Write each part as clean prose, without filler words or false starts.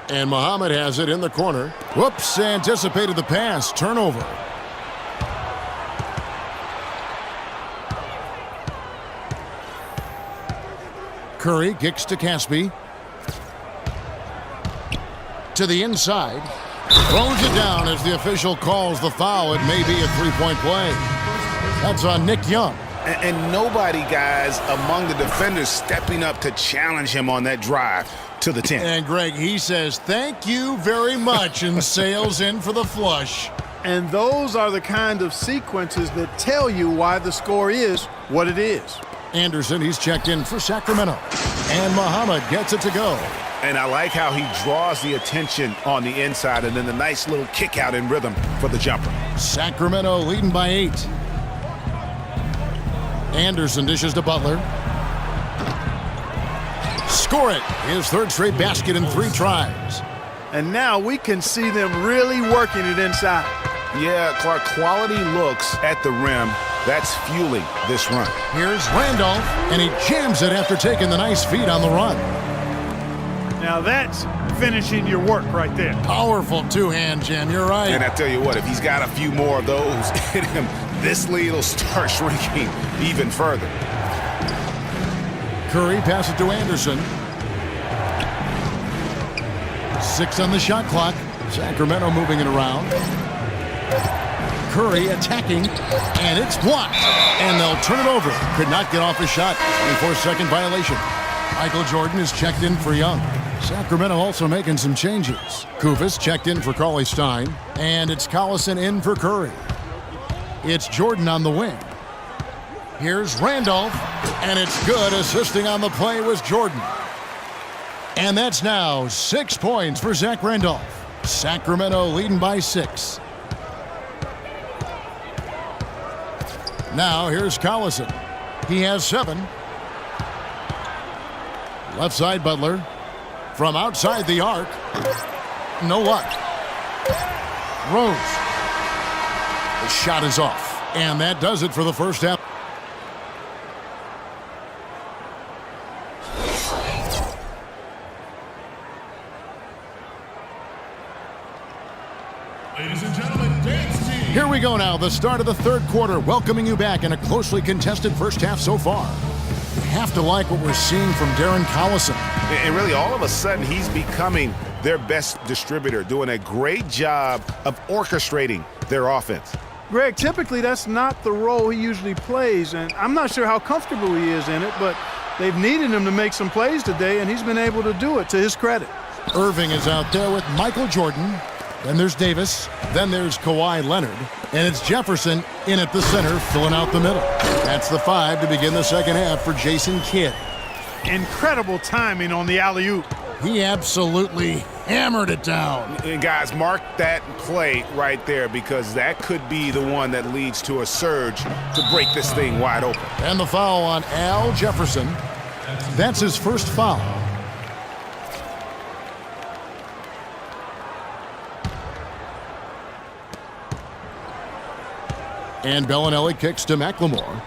And Muhammad has it in the corner. Whoops, anticipated the pass. Turnover. Curry kicks to Caspi. To the inside. Throws it down as the official calls the foul. It may be a three-point play. That's on Nick Young. And nobody, guys, among the defenders stepping up to challenge him on that drive to the 10. And Greg, he says, thank you very much, and sails in for the flush. And those are the kind of sequences that tell you why the score is what it is. Anderson, he's checked in for Sacramento. And Muhammad gets it to go. And I like how he draws the attention on the inside, and then the nice little kick out in rhythm for the jumper. Sacramento leading by 8. Anderson dishes to Butler. Score it. His third straight basket in 3 tries. And now we can see them really working it inside. Yeah, Clark, quality looks at the rim. That's fueling this run. Here's Randolph, and he jams it after taking the nice feed on the run. Now that's finishing your work right there. Powerful two-hand jam, you're right. And I tell you what, if he's got a few more of those in him, this lead will start shrinking even further. Curry passes it to Anderson. 6 on the shot clock. Sacramento moving it around. Curry attacking, and it's blocked. And they'll turn it over. Could not get off his shot. 24-second violation. Michael Jordan is checked in for Young. Sacramento also making some changes. Kufis checked in for Cauley-Stein, and it's Collison in for Curry. It's Jordan on the wing. Here's Randolph, and it's good. Assisting on the play was Jordan. And that's now 6 points for Zach Randolph. Sacramento leading by 6. Now here's Collison. He has 7. Left side Butler. From outside the arc. No luck. Rose. The shot is off. And that does it for the first half. Ladies and gentlemen, dance team. Here we go now, the start of the third quarter, welcoming you back in a closely contested first half so far. You have to like what we're seeing from Darren Collison. And really, all of a sudden, he's becoming their best distributor, doing a great job of orchestrating their offense. Greg, typically that's not the role he usually plays, and I'm not sure how comfortable he is in it, but they've needed him to make some plays today, and he's been able to do it to his credit. Irving is out there with Michael Jordan. Then there's Davis. Then there's Kawhi Leonard. And it's Jefferson in at the center, filling out the middle. That's the 5 to begin the second half for Jason Kidd. Incredible timing on the alley-oop. He absolutely hammered it down. And guys, mark that play right there, because that could be the one that leads to a surge to break this thing wide open. And the foul on Al Jefferson. That's his first foul. And Bellinelli kicks to McLemore.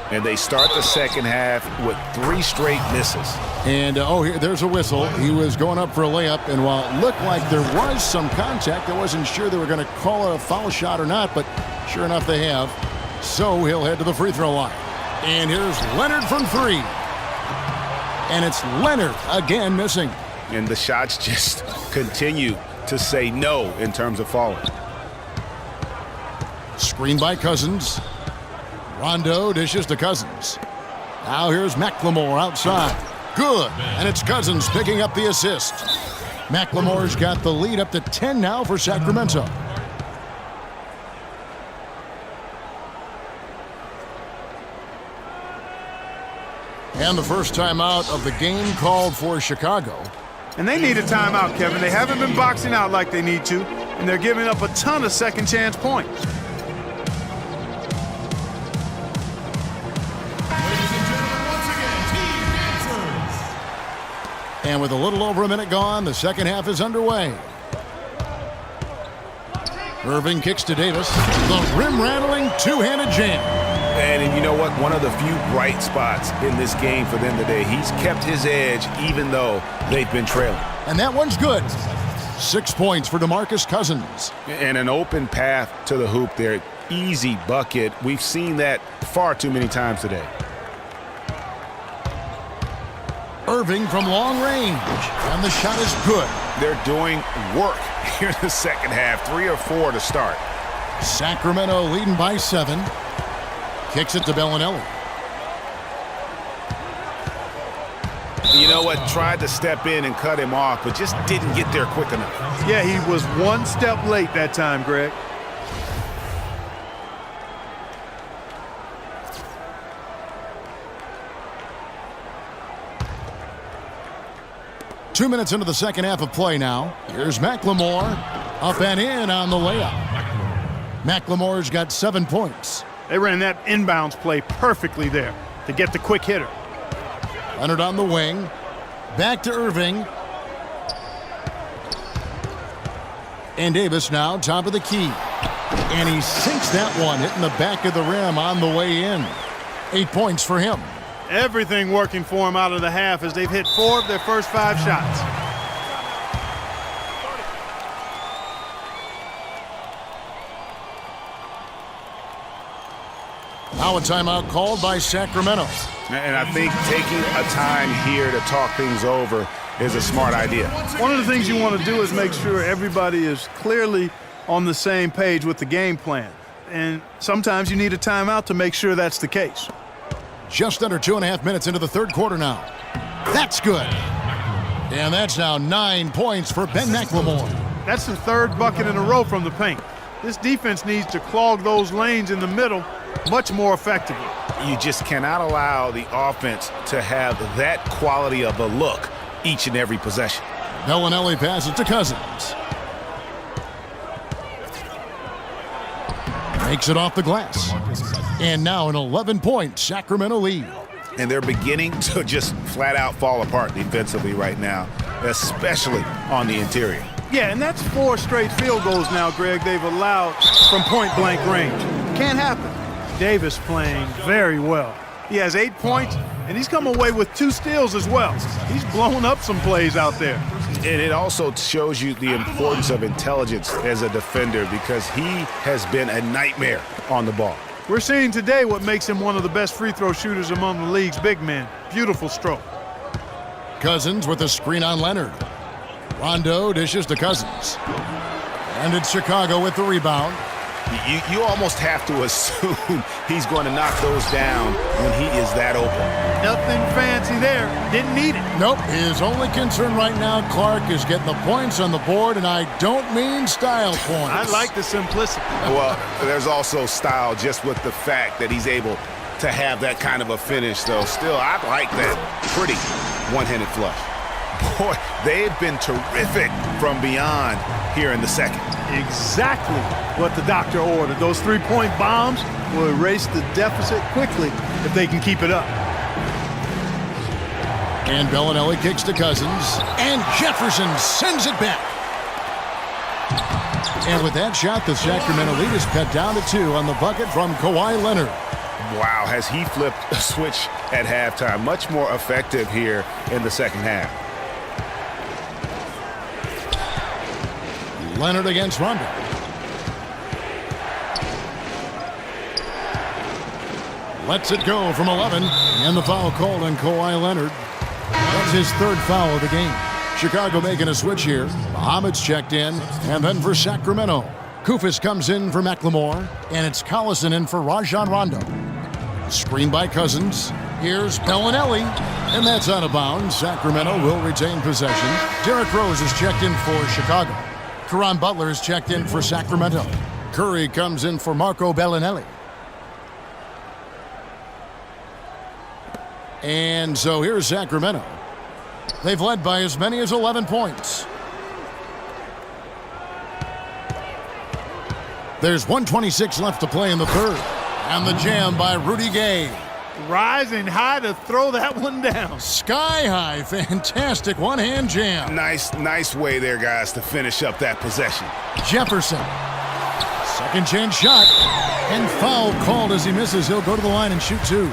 And they start the second half with 3 straight misses. And, here, there's a whistle. He was going up for a layup, and while it looked like there was some contact, I wasn't sure they were going to call it a foul shot or not, but sure enough they have. So he'll head to the free throw line. And here's Leonard from 3. And it's Leonard again missing. And the shots just continue to say no in terms of falling. Screen by Cousins. Rondo dishes to Cousins. Now here's McLemore outside. Good. And it's Cousins picking up the assist. McLemore's got the lead up to 10 now for Sacramento. And the first timeout of the game called for Chicago. And they need a timeout, Kevin. They haven't been boxing out like they need to, and they're giving up a ton of second chance points. And with a little over a minute gone, the second half is underway. Irving kicks to Davis. The rim-rattling two-handed jam. And you know what? One of the few bright spots in this game for them today. He's kept his edge even though they've been trailing. And that one's good. 6 points for DeMarcus Cousins. And an open path to the hoop there. Easy bucket. We've seen that far too many times today. Irving from long range. And the shot is good. They're doing work here in the second half. 3 or 4 to start. Sacramento leading by 7. Kicks it to Bellinelli. You know what? Tried to step in and cut him off, but just didn't get there quick enough. Yeah, he was one step late that time, Greg. Two minutes into the second half of play now. Here's McLemore. Up and in on the layup. McLemore's got 7 points. They ran that inbounds play perfectly there to get the quick hitter. Leonard on the wing. Back to Irving. And Davis now top of the key. And he sinks that one, hitting the back of the rim on the way in. 8 points for him. Everything working for him out of the half as they've hit 4 of their first 5 shots. Now a timeout called by Sacramento. And I think taking a time here to talk things over is a smart idea. One of the things you want to do is make sure everybody is clearly on the same page with the game plan. And sometimes you need a timeout to make sure that's the case. Just under 2.5 minutes into the third quarter now. That's good. And that's now 9 points for Ben McLemore. That's the 3rd bucket in a row from the paint. This defense needs to clog those lanes in the middle much more effectively. You just cannot allow the offense to have that quality of a look each and every possession. Bellinelli passes to Cousins. Makes it off the glass. And now an 11-point Sacramento lead. And they're beginning to just flat out fall apart defensively right now, especially on the interior. Yeah, and that's 4 straight field goals now, Greg, they've allowed from point-blank range. Can't happen. Davis playing very well. He has 8 points, and he's come away with 2 steals as well. He's blown up some plays out there. And it also shows you the importance of intelligence as a defender because he has been a nightmare on the ball. We're seeing today what makes him one of the best free throw shooters among the league's big men. Beautiful stroke. Cousins with a screen on Leonard. Rondo dishes to Cousins. And it's Chicago with the rebound. You almost have to assume he's going to knock those down when he is that open. Nothing fancy there. Didn't need it. Nope. His only concern right now, Clark, is getting the points on the board, and I don't mean style points. I like the simplicity. Well, there's also style just with the fact that he's able to have that kind of a finish, though. Still, I like that pretty one-handed flush. Boy, they've been terrific from beyond here in the second. Exactly what the doctor ordered. Those 3-point bombs will erase the deficit quickly if they can keep it up. And Bellinelli kicks to Cousins. And Jefferson sends it back. And with that shot, the Sacramento lead is cut down to 2 on the bucket from Kawhi Leonard. Wow, has he flipped a switch at halftime. Much more effective here in the second half. Leonard against Rondo. Lets it go from 11. And the foul called on Kawhi Leonard. That's his 3rd foul of the game. Chicago making a switch here. Muhammad's checked in. And then for Sacramento, Kufis comes in for McLemore. And it's Collison in for Rajon Rondo. Screen by Cousins. Here's Bellinelli. And that's out of bounds. Sacramento will retain possession. Derrick Rose is checked in for Chicago. Caron Butler is checked in for Sacramento. Curry comes in for Marco Bellinelli. And so here's Sacramento. They've led by as many as 11 points. There's 1:26 left to play in the third. And the jam by Rudy Gay. Rising high to throw that one down. Sky high, fantastic one-hand jam. Nice way there, guys, to finish up that possession. Jefferson Second chance shot. And foul called as he misses. He'll go to the line and shoot two.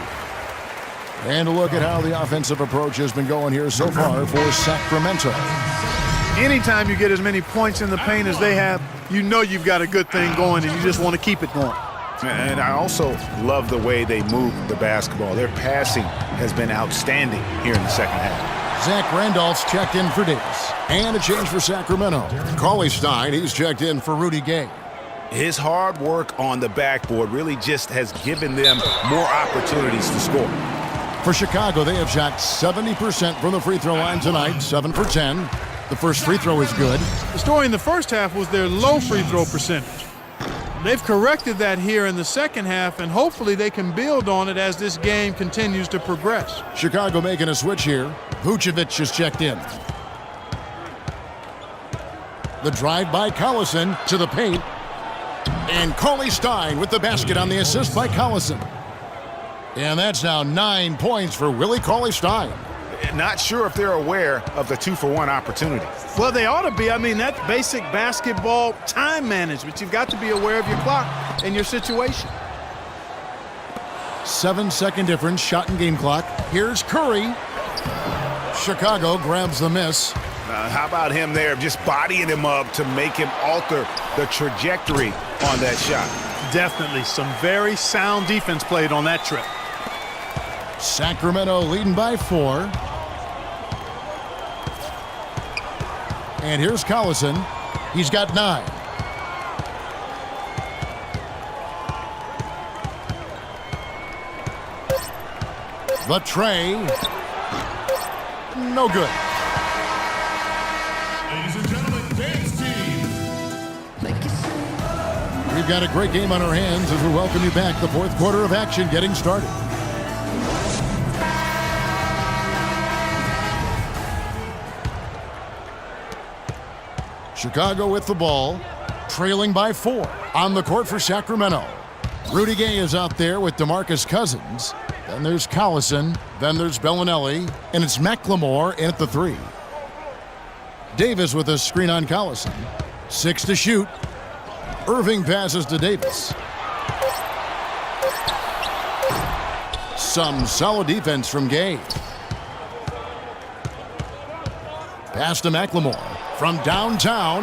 And a look at how the offensive approach has been going here so far for Sacramento. Anytime you get as many points in the paint as they have, you know you've got a good thing going and you just want to keep it going. And I also love the way they move the basketball. Their passing has been outstanding here in the second half. Zach Randolph's checked in for Davis. And a change for Sacramento. Cauley Stein, he's checked in for Rudy Gay. His hard work on the backboard really just has given them more opportunities to score. For Chicago, they have shot 70% from the free throw line tonight, 7 for 10. The first free throw is good. The story in the first half was their low free throw percentage. They've corrected that here in the second half, and hopefully they can build on it as this game continues to progress. Chicago making a switch here. Vucevic is checked in. The drive by Collison to the paint. And Cauley Stein with the basket on the assist by Collison. And that's now 9 points for Willie Cauley Stein. Not sure if they're aware of the 2-for-1 opportunity. Well, they ought to be. I mean, that's basic basketball time management. You've got to be aware of your clock and your situation. 7-second difference, shot and game clock. Here's Curry. Chicago grabs the miss. How about him there, just bodying him up to make him alter the trajectory on that shot? Definitely some very sound defense played on that trip. Sacramento leading by 4. And here's Collison. He's got 9. The tray. No good. Ladies and gentlemen, dance team. We've got a great game on our hands as we welcome you back. The fourth quarter of action getting started. Chicago with the ball, trailing by 4 on the court for Sacramento. Rudy Gay is out there with DeMarcus Cousins. Then there's Collison. Then there's Bellinelli. And it's McLemore in at the 3. Davis with a screen on Collison. 6 to shoot. Irving passes to Davis. Some solid defense from Gay. Pass to McLemore. From downtown,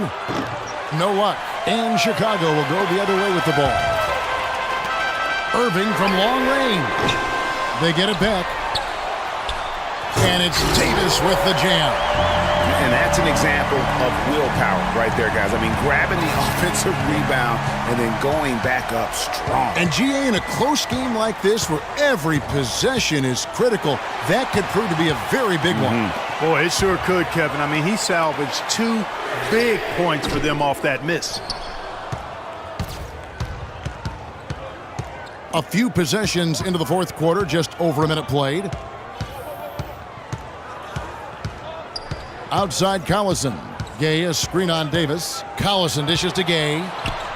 no luck. And Chicago will go the other way with the ball. Irving from long range. They get it back. And it's Davis with the jam. And that's an example of willpower right there, guys. I mean, grabbing the offensive rebound and then going back up strong. And GA, in a close game like this where every possession is critical, that could prove to be a very big one. Boy, it sure could, Kevin. I mean, he salvaged 2 big points for them off that miss. A few possessions into the fourth quarter, just over a minute played. Outside Collison. Gay, a screen on Davis. Collison dishes to Gay.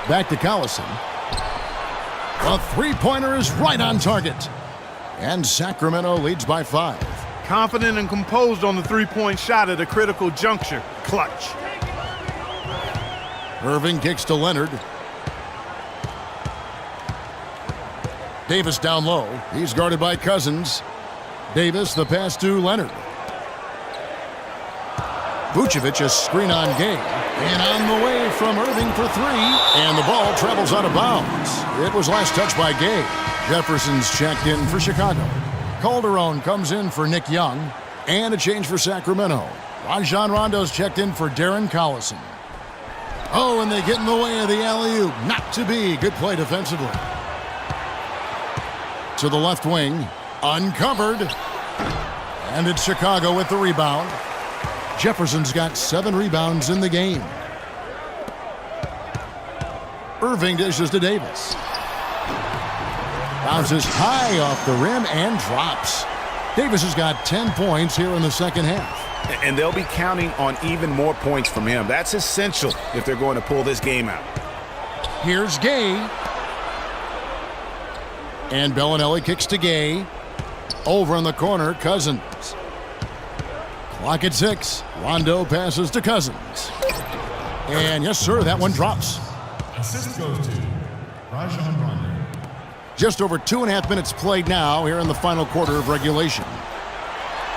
Back to Collison. A three-pointer is right on target. And Sacramento leads by 5. Confident and composed on the three-point shot at a critical juncture. Clutch. Irving kicks to Leonard. Davis down low. He's guarded by Cousins. Davis, the pass to Leonard. Vucevic, a screen on Gay. And on the way from Irving for 3. And the ball travels out of bounds. It was last touched by Gay. Jefferson's checked in for Chicago. Calderon comes in for Nick Young. And a change for Sacramento. Rajon Rondo's checked in for Darren Collison. Oh, and they get in the way of the alley-oop. Not to be. Good play defensively. To the left wing. Uncovered. And it's Chicago with the rebound. Jefferson's got 7 rebounds in the game. Irving dishes to Davis. Bounces high off the rim and drops. Davis has got 10 points here in the second half. And they'll be counting on even more points from him. That's essential if they're going to pull this game out. Here's Gay. And Bellinelli kicks to Gay. Over in the corner, Cousins. Clock at 6. Rondo passes to Cousins. And yes, sir, that one drops. Assist goes to Rajon Rondo. Just over 2.5 minutes played now here in the final quarter of regulation.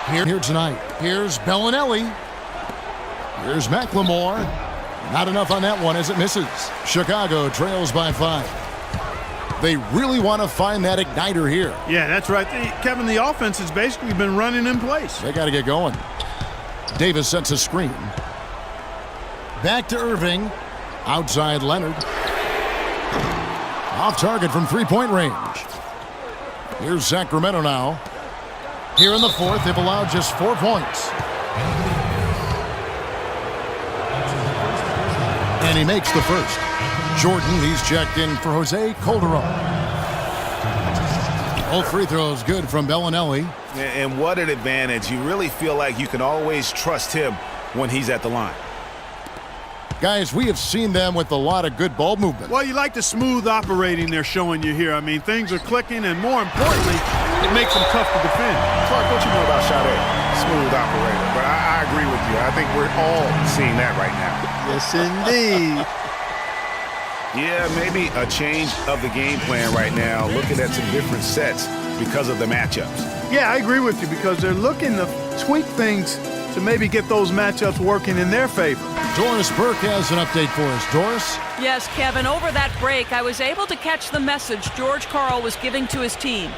Here tonight. Here's Bellinelli. Here's McLemore. Not enough on that one as it misses. Chicago trails by 5. They really want to find that igniter here. Yeah, that's right. Kevin, the offense has basically been running in place. They got to get going. Davis sets a screen. Back to Irving. Outside Leonard. Off target from three-point range. Here's Sacramento now. Here in the fourth, they've allowed just 4 points. And he makes the first. Jordan, he's checked in for Jose Calderon. All free throws good from Bellinelli. And what an advantage. You really feel like you can always trust him when he's at the line. Guys, we have seen them with a lot of good ball movement. Well, you like the smooth operating they're showing you here. I mean, things are clicking, and more importantly, it makes them tough to defend. Clark, what you know about Sade? Smooth operator. But I agree with you. I think we're all seeing that right now. Yes, indeed. Yeah, maybe a change of the game plan right now, looking at some different sets because of the matchups. Yeah, I agree with you because they're looking to tweak things to maybe get those matchups working in their favor. Doris Burke has an update for us. Doris? Yes, Kevin, over that break, I was able to catch the message George Karl was giving to his team.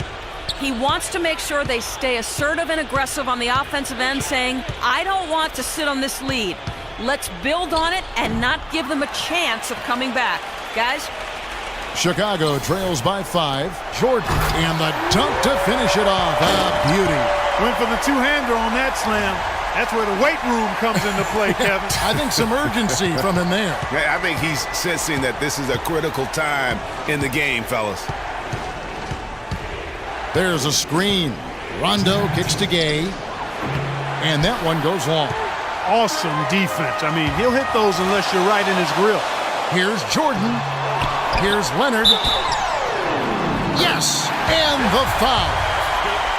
He wants to make sure they stay assertive and aggressive on the offensive end, saying, I don't want to sit on this lead. Let's build on it and not give them a chance of coming back. Guys? Chicago trails by 5. Jordan, and the dunk to finish it off. A beauty. Went for the two-hander on that slam. That's where the weight room comes into play, Kevin. I think some urgency from him there. Yeah, I think he's sensing that this is a critical time in the game, fellas. There's a screen. Rondo kicks to Gay. And that one goes long. Awesome defense. I mean, he'll hit those unless you're right in his grill. Here's Jordan. Here's Leonard. Yes! And the foul.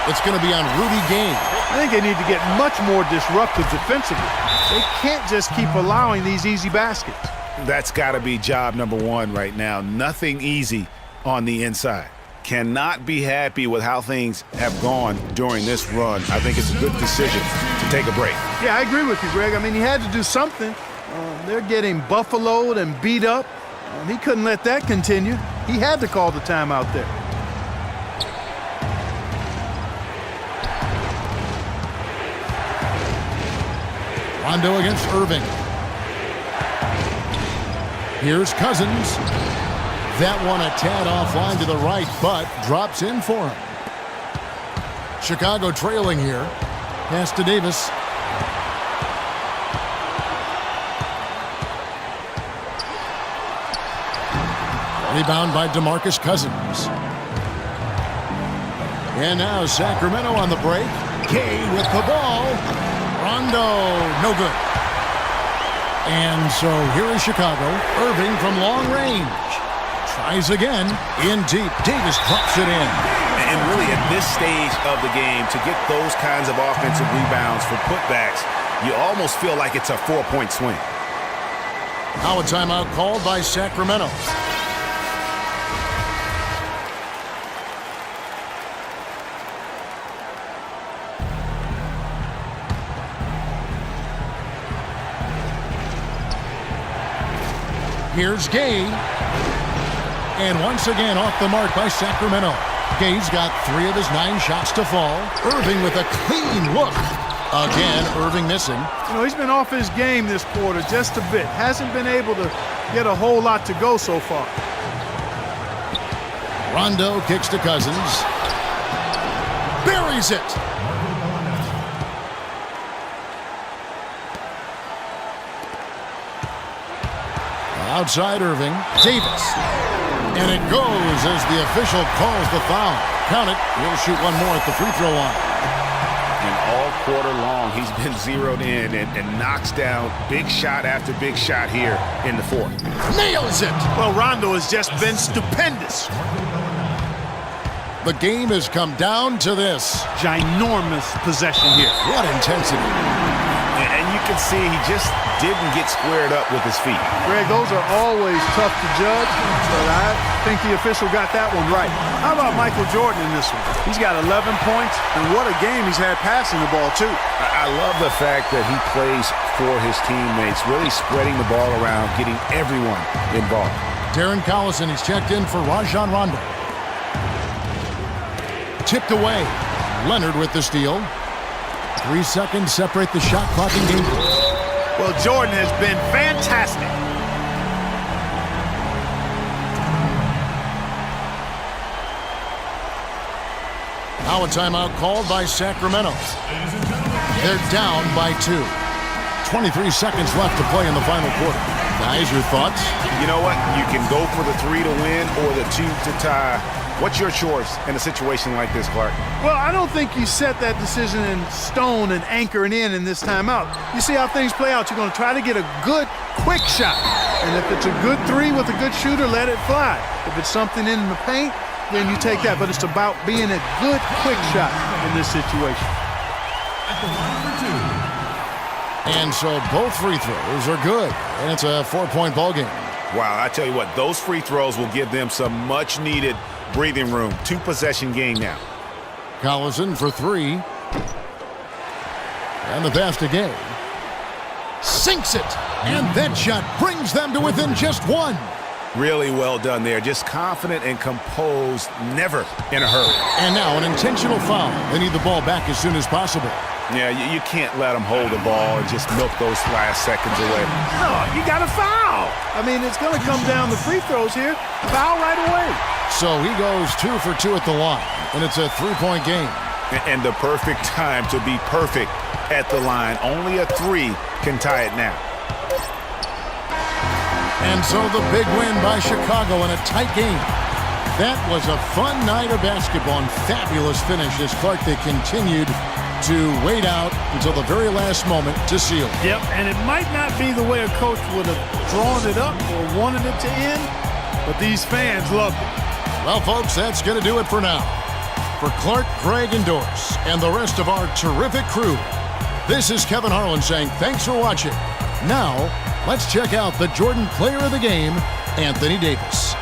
It's going to be on Rudy Gay. I think they need to get much more disruptive defensively. They can't just keep allowing these easy baskets. That's got to be job number one right now. Nothing easy on the inside. Cannot be happy with how things have gone during this run. I think it's a good decision to take a break. Yeah, I agree with you, Greg. I mean, he had to do something. They're getting buffaloed and beat up. He couldn't let that continue. He had to call the timeout there. Rondo against Irving. Here's Cousins. That one a tad offline to the right, but drops in for him. Chicago trailing here. Pass to Davis. Rebound by DeMarcus Cousins. And now Sacramento on the break. Gay with the ball. Rondo, no good. And so here is Chicago. Irving from long range. Tries again. In deep. Davis drops it in. And really at this stage of the game, to get those kinds of offensive rebounds for putbacks, you almost feel like it's a 4-point swing. Now a timeout called by Sacramento. Here's Gay. And once again off the mark by Sacramento. Gay's got 3 of his 9 shots to fall. Irving with a clean look. Again, Irving missing. You know, he's been off his game this quarter just a bit. Hasn't been able to get a whole lot to go so far. Rondo kicks to Cousins. Buries it. Outside Irving. Davis. And it goes as the official calls the foul. Count it. He'll shoot one more at the free throw line. And all quarter long, he's been zeroed in and knocks down big shot after big shot here in the fourth. Nails it. Well, Rondo has just been stupendous. The game has come down to this. Ginormous possession here. What intensity. And you can see he just didn't get squared up with his feet. Greg, those are always tough to judge, but I think the official got that one right. How about Michael Jordan in this one? He's got 11 points, and what a game he's had passing the ball, too. I love the fact that he plays for his teammates, really spreading the ball around, getting everyone involved. Darren Collison, he's checked in for Rajon Rondo. Tipped away. Leonard with the steal. 3 seconds separate the shot clock and game. Well, Jordan has been fantastic. Now a timeout called by Sacramento. They're down by 2. 23 seconds left to play in the final quarter. Guys, your thoughts? You know what? You can go for the 3 to win or the 2 to tie. What's your choice in a situation like this, Clark? Well, I don't think you set that decision in stone and anchor it in this timeout. You see how things play out. You're going to try to get a good, quick shot. And if it's a good 3 with a good shooter, let it fly. If it's something in the paint, then you take that. But it's about being a good, quick shot in this situation. At the line for 2. And so both free throws are good. And it's a 4-point ball game. Wow, I tell you what, those free throws will give them some much-needed breathing room. 2-possession game now. Collison for 3. And the pass to Gay. Sinks it. And that shot brings them to within just 1. Really well done there. Just confident and composed, never in a hurry. And now an intentional foul. They need the ball back as soon as possible. Yeah, you can't let them hold the ball and just milk those last seconds away. No, you got to foul. I mean, it's going to come down to free throws here. Foul right away. So he goes 2 for 2 at the line, and it's a 3-point game. And the perfect time to be perfect at the line. Only a 3 can tie it now. And so the big win by Chicago in a tight game. That was a fun night of basketball and fabulous finish as Clark, they continued to wait out until the very last moment to seal. Yep, and it might not be the way a coach would have drawn it up or wanted it to end, but these fans loved it. Well, folks, that's going to do it for now. For Clark, Greg, and Doris, and the rest of our terrific crew, this is Kevin Harlan saying thanks for watching. Now, let's check out the Jordan Player of the Game, Anthony Davis.